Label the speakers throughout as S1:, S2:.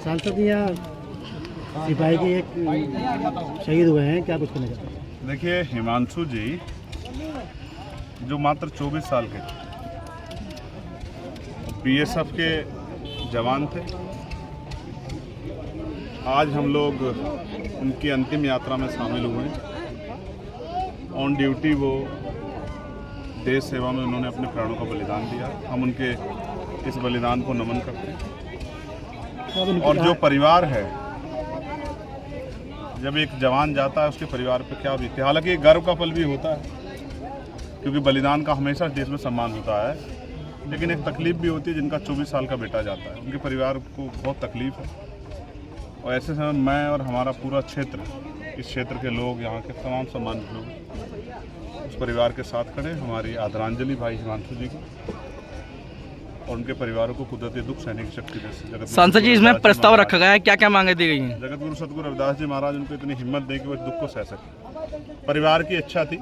S1: सांसद यहाँ सिपाही के एक शहीद हुए हैं, क्या कुछ कहना चाहते हैं?
S2: देखिए, हिमांशु जी जो मात्र 24 साल के बीएसएफ के जवान थे, आज हम लोग उनकी अंतिम यात्रा में शामिल हुए। ऑन ड्यूटी वो देश सेवा में उन्होंने अपने प्राणों का बलिदान दिया। हम उनके इस बलिदान को नमन करते हैं। और जो परिवार है, जब एक जवान जाता है उसके परिवार पर क्या बीतती है। हालांकि गर्व का पल भी होता है क्योंकि बलिदान का हमेशा देश में सम्मान होता है, लेकिन एक तकलीफ भी होती है जिनका 24 साल का बेटा जाता है। उनके परिवार को बहुत तकलीफ है और ऐसे समय मैं और हमारा पूरा क्षेत्र, इस क्षेत्र के लोग, यहाँ के तमाम सम्मानित लोग उस परिवार के साथ खड़े। हमारी आदरांजलि भाई हिमांशु जी को और उनके परिवारों को कुदरती दुख सहने की शक्ति दे।
S3: सांसद जी, इसमें प्रस्ताव रखा गया है, क्या क्या मांगे दी गई हैं?
S2: जगत गुरु सतगुरु रविदास जी महाराज उनको इतनी हिम्मत दे कि वो इस दुख को सह सके। परिवार की इच्छा थी,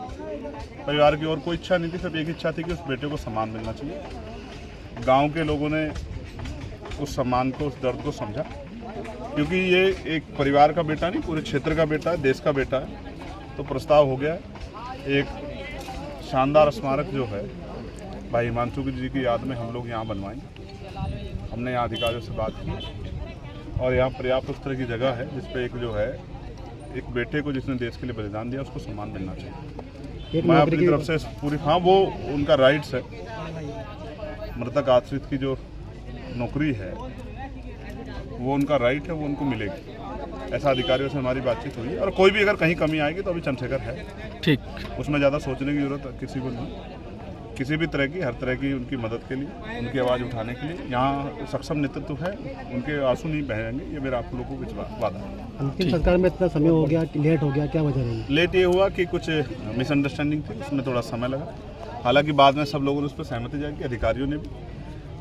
S2: परिवार की और कोई इच्छा नहीं थी, सिर्फ एक इच्छा थी कि उस बेटे को सम्मान मिलना चाहिए। गांव के लोगों ने उस सम्मान को, उस दर्द को समझा, क्योंकि ये एक परिवार का बेटा नहीं, पूरे क्षेत्र का बेटा है, देश का बेटा है। तो प्रस्ताव हो गया है, एक शानदार स्मारक जो है भाई हिमांशु जी की याद में हम लोग यहाँ बनवाएंगे। हमने यहाँ अधिकारियों से बात की और यहाँ पर्याप्त उस तरह की जगह है जिस पे एक जो है, एक बेटे को जिसने देश के लिए बलिदान दिया उसको सम्मान मिलना चाहिए। मैं अपनी तरफ से पूरी, हाँ वो उनका राइट्स है, मृतक आश्रित की जो नौकरी है वो उनका राइट है, वो उनको मिलेगी। ऐसा अधिकारियों से हमारी बातचीत हुई। और कोई भी अगर कहीं कमी आएगी तो अभी चंद्रशेखर है, ठीक, उसमें ज़्यादा सोचने की जरूरत किसी को नहीं। किसी भी तरह की, हर तरह की उनकी मदद के लिए, उनकी आवाज़ उठाने के लिए यहाँ सक्षम नेतृत्व है। उनके आंसू नहीं बहेंगे, ये मेरा आप लोगों को वादा है।
S1: अंतिम संस्कार में इतना समय हो गया कि लेट हो गया, क्या वजह रही?
S2: लेट ये हुआ कि कुछ मिसअंडरस्टैंडिंग थी, उसमें थोड़ा समय लगा। हालांकि बाद में सब लोगों ने उस पर सहमति जाएगी, अधिकारियों ने भी।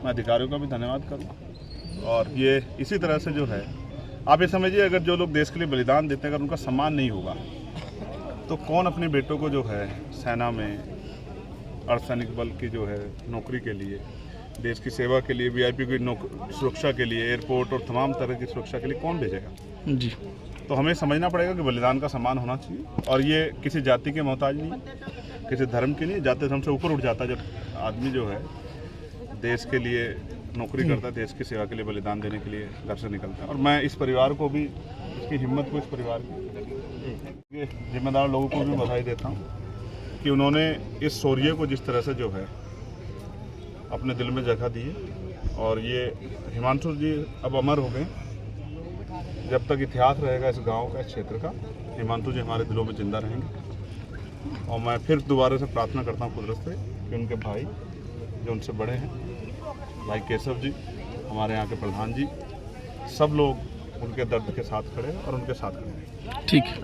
S2: मैं अधिकारियों का भी धन्यवाद करूँ। और ये इसी तरह से जो है, आप ये समझिए, अगर जो लोग देश के लिए बलिदान देते हैं, अगर उनका सम्मान नहीं होगा तो कौन अपने बेटों को जो है सेना में, अर्धसैनिक बल की जो है नौकरी के लिए, देश की सेवा के लिए, वीआईपी की सुरक्षा के लिए, एयरपोर्ट और तमाम तरह की सुरक्षा के लिए कौन भेजेगा जी। तो हमें समझना पड़ेगा कि बलिदान का सम्मान होना चाहिए। और ये किसी जाति के मोहताज नहीं, किसी धर्म की नहीं। जाति धर्म से ऊपर उठ जाता है जब आदमी जो है देश के लिए नौकरी करता है, देश की सेवा के लिए बलिदान देने के लिए घर से निकलता है। और मैं इस परिवार को भी, इसकी हिम्मत को, इस परिवार की जिम्मेदार लोगों को भी बधाई देता हूँ कि उन्होंने इस शौर्य को जिस तरह से जो है अपने दिल में जगह दी है। और ये हिमांशु जी अब अमर हो गए। जब तक इतिहास रहेगा इस गांव का, इस क्षेत्र का, हिमांशु जी हमारे दिलों में जिंदा रहेंगे। और मैं फिर दोबारा से प्रार्थना करता हूँ कुदरत से कि उनके भाई जो उनसे बड़े हैं, भाई केशव जी, हमारे यहाँ के प्रधान जी, सब लोग उनके दर्द के साथ खड़े और उनके साथ खड़े हैं। ठीक है।